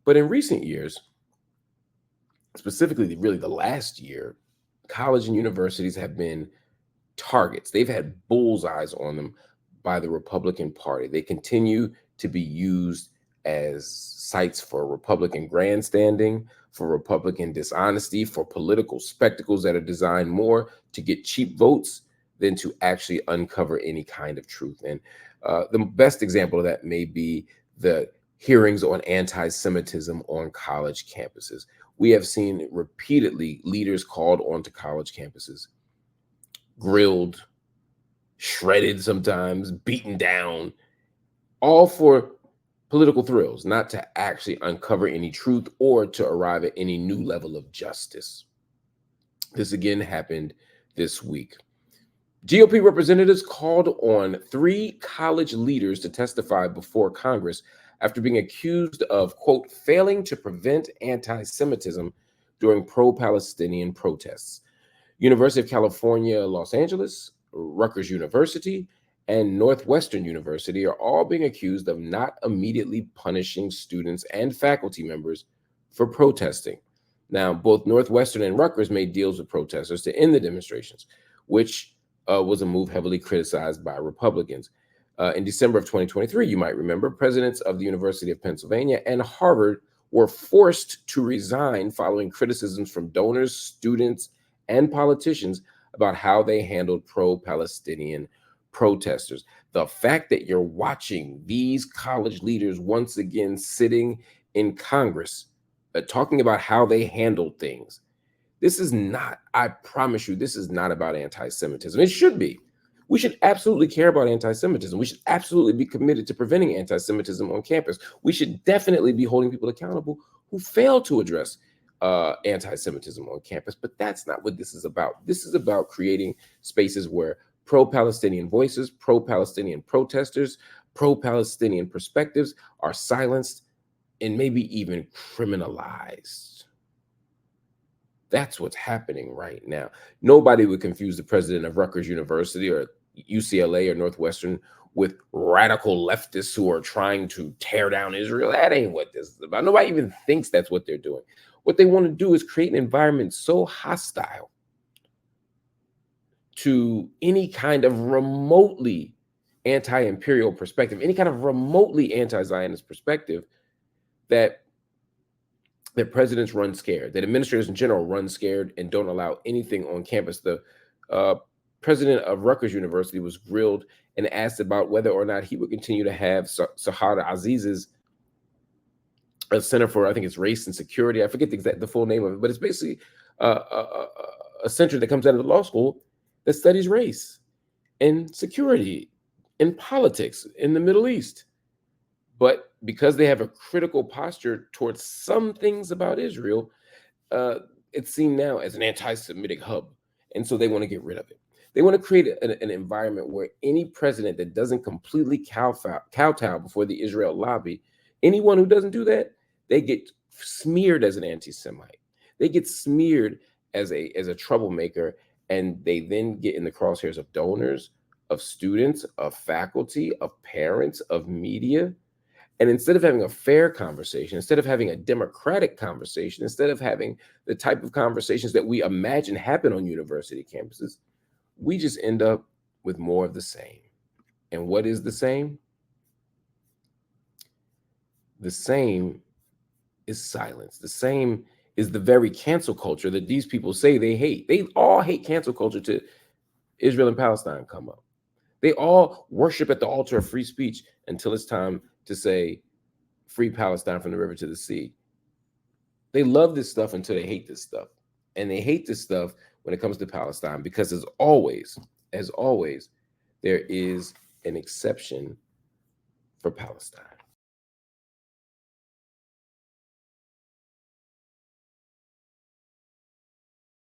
But in recent years, specifically really the last year, college and universities have been targets. They've had bullseyes on them by the Republican Party. They continue to be used as sites for Republican grandstanding, for Republican dishonesty, for political spectacles that are designed more to get cheap votes than to actually uncover any kind of truth. And the best example of that may be the hearings on anti-Semitism on college campuses. We have seen repeatedly leaders called onto college campuses, grilled, shredded sometimes, beaten down, all for political thrills, not to actually uncover any truth or to arrive at any new level of justice. This again happened this week. GOP representatives called on 3 college leaders to testify before Congress after being accused of, quote, failing to prevent anti-Semitism during pro-Palestinian protests. University of California, Los Angeles, Rutgers University, and Northwestern University are all being accused of not immediately punishing students and faculty members for protesting. Now, both Northwestern and Rutgers made deals with protesters to end the demonstrations, which was a move heavily criticized by Republicans. In December of 2023, you might remember, presidents of the University of Pennsylvania and Harvard were forced to resign following criticisms from donors, students, and politicians about how they handled pro-Palestinian protesters. The fact that you're watching these college leaders once again sitting in Congress talking about how they handled things, this is not, I promise you, this is not about anti-Semitism. It should be. We should absolutely care about anti-Semitism. We should absolutely be committed to preventing anti-Semitism on campus. We should definitely be holding people accountable who fail to address anti-Semitism on campus. But that's not what this is about. This is about creating spaces where pro-Palestinian voices, pro-Palestinian protesters, pro-Palestinian perspectives are silenced and maybe even criminalized. That's what's happening right now. Nobody would confuse the president of Rutgers University or UCLA or Northwestern with radical leftists who are trying to tear down Israel. That ain't what this is about. Nobody even thinks that's what they're doing. What they want to do is create an environment so hostile to any kind of remotely anti-imperial perspective, any kind of remotely anti-Zionist perspective, that presidents run scared, that administrators in general run scared and don't allow anything on campus. The president of Rutgers University was grilled and asked about whether or not he would continue to have Sahar Aziz's Center for, I think it's Race and Security. I forget the full name of it, but it's basically a center that comes out of the law school that studies race and security and politics in the Middle East. But because they have a critical posture towards some things about Israel, it's seen now as an anti-Semitic hub. And so they want to get rid of it. They want to create an environment where any president that doesn't completely kowtow before the Israel lobby, anyone who doesn't do that, they get smeared as an anti-Semite. They get smeared as a troublemaker, and they then get in the crosshairs of donors, of students, of faculty, of parents, of media. And instead of having a fair conversation, instead of having a democratic conversation, instead of having the type of conversations that we imagine happen on university campuses, we just end up with more of the same. And what is the same? The same is silence. The same is the very cancel culture that these people say they hate. They all hate cancel culture till Israel and Palestine come up. They all worship at the altar of free speech until it's time to say, free Palestine from the river to the sea. They love this stuff until they hate this stuff. And they hate this stuff when it comes to Palestine, because as always, there is an exception for Palestine.